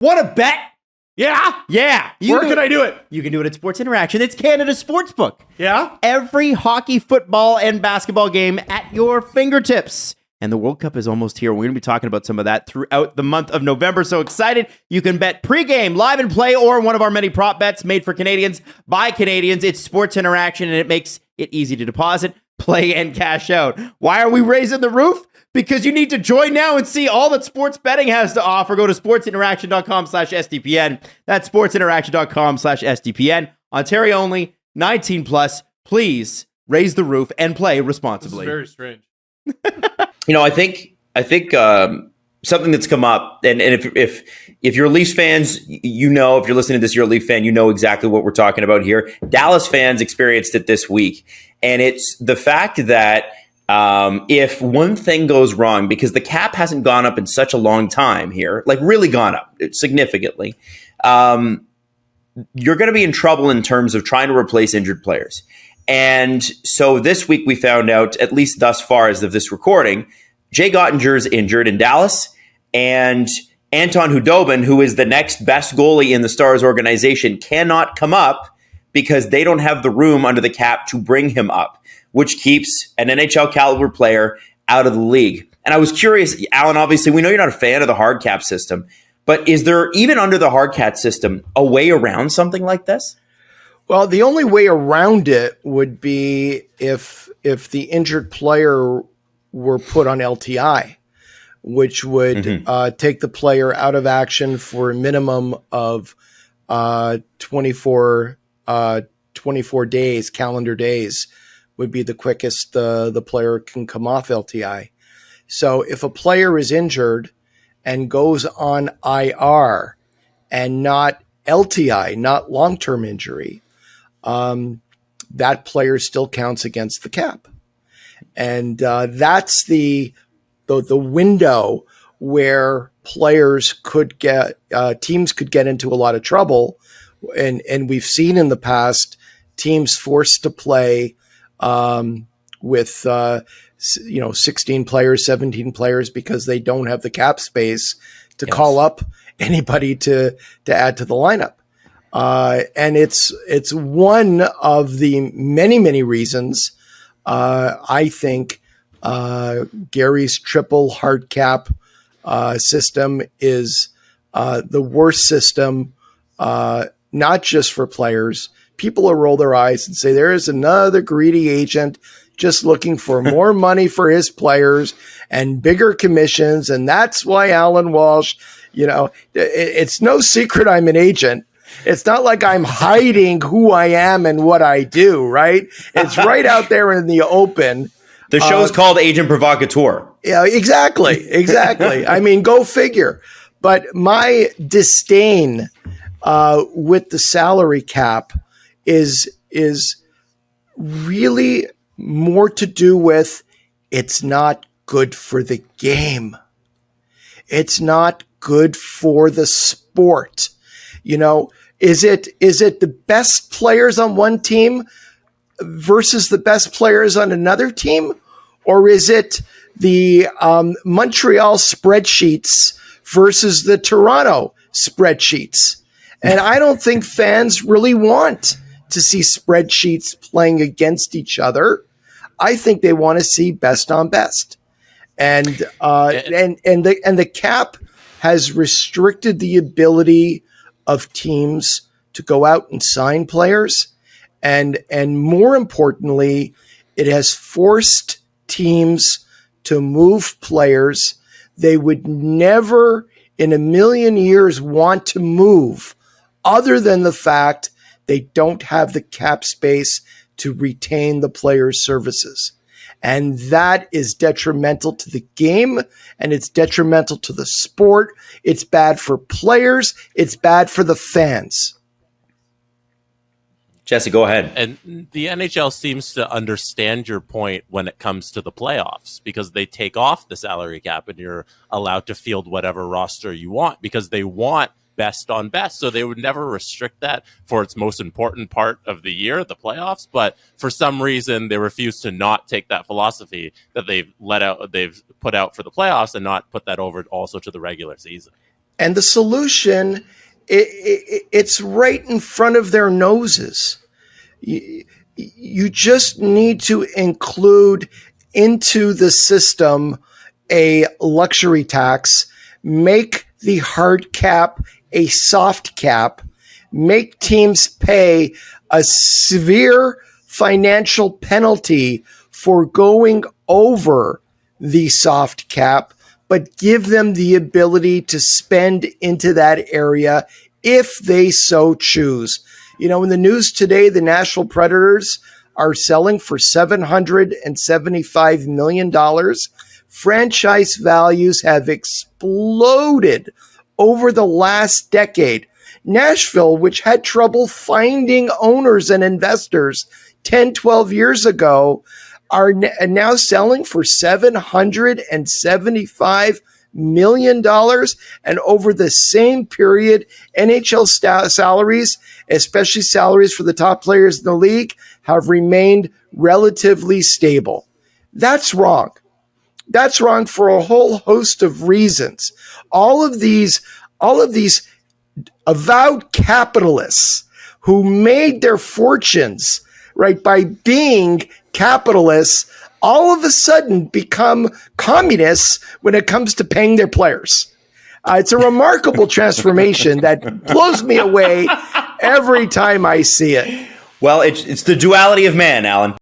Want to bet? Yeah. Yeah. Where can I do it? You can do it at Sports Interaction. It's Canada's sportsbook. Yeah. Every hockey, football, and basketball game at your fingertips. And the World Cup is almost here. We're going to be talking about some of that throughout the month of November. So excited. You can bet pregame, live and play, or one of our many prop bets made for Canadians by Canadians. It's Sports Interaction, and it makes it easy to deposit, play, and cash out. Why are we raising the roof? Because you need to join now and see all that sports betting has to offer. Go to sportsinteraction.com/SDPN. That's sportsinteraction.com/SDPN. Ontario only, 19 plus. Please raise the roof and play responsibly. This is very strange. I think something that's come up, and if you're Leafs fans, if you're listening to this, you're a Leaf fan, you know exactly what we're talking about here. Dallas fans experienced it this week, and it's the fact that if one thing goes wrong, because the cap hasn't gone up in such a long time here, like really gone up significantly, you're going to be in trouble in terms of trying to replace injured players. And so this week we found out, at least thus far as of this recording, Jay Gottinger's injured in Dallas, and Anton Hudobin, who is the next best goalie in the Stars organization, cannot come up because they don't have the room under the cap to bring him up, which keeps an NHL caliber player out of the league. And I was curious, Allan, obviously we know you're not a fan of the hard cap system, but is there, even under the hard cap system, a way around something like this? Well, the only way around it would be if the injured player were put on LTI, which would take the player out of action for a minimum of 24 days, calendar days, would be the quickest the player can come off LTI. So if a player is injured and goes on IR and not LTI, not long-term injury, that player still counts against the cap. And that's the window where players could get, teams could get into a lot of trouble. And we've seen in the past teams forced to play with 16 players, 17 players, because they don't have the cap space to call up anybody to add to the lineup. And it's one of the many reasons I think Gary's triple hard cap system is the worst system, not just for players. People will roll their eyes and say there is another greedy agent just looking for more money for his players and bigger commissions, and that's why Allan Walsh. It's no secret I'm an agent. It's not like I'm hiding who I am and what I do, right? It's right out there in the open. The show's called Agent Provocateur. Yeah, exactly. I mean, go figure. But my disdain with the salary cap is really more to do with it's not good for the game. It's not good for the sport. Is it the best players on one team versus the best players on another team? Or is it the Montreal spreadsheets versus the Toronto spreadsheets? And I don't think fans really want to see spreadsheets playing against each other. I think they want to see best on best. And the cap has restricted the ability of teams to go out and sign players. And more importantly, it has forced teams to move players they would never in a million years want to move, other than the fact they don't have the cap space to retain the player's services. And that is detrimental to the game, and it's detrimental to the sport. It's bad for players. It's bad for the fans. Jesse, go ahead. And the NHL seems to understand your point when it comes to the playoffs, because they take off the salary cap and you're allowed to field whatever roster you want, because they want best on best. So they would never restrict that for its most important part of the year, the playoffs. But for some reason, they refuse to not take that philosophy that they've put out for the playoffs and not put that over also to the regular season. And the solution, it's right in front of their noses. You just need to include into the system a luxury tax, make the hard cap a soft cap, make teams pay a severe financial penalty for going over the soft cap, but give them the ability to spend into that area if they so choose. You know, in the news today, the Nashville Predators are selling for $775 million. Franchise values have exploded over the last decade. Nashville, which had trouble finding owners and investors 10, 12 years ago, are now selling for $775 million. And over the same period, NHL salaries, especially salaries for the top players in the league, have remained relatively stable. That's wrong. That's wrong for a whole host of reasons. All of these avowed capitalists who made their fortunes, right, by being capitalists, all of a sudden become communists when it comes to paying their players. It's a remarkable transformation that blows me away every time I see it. Well, it's the duality of man, Allan.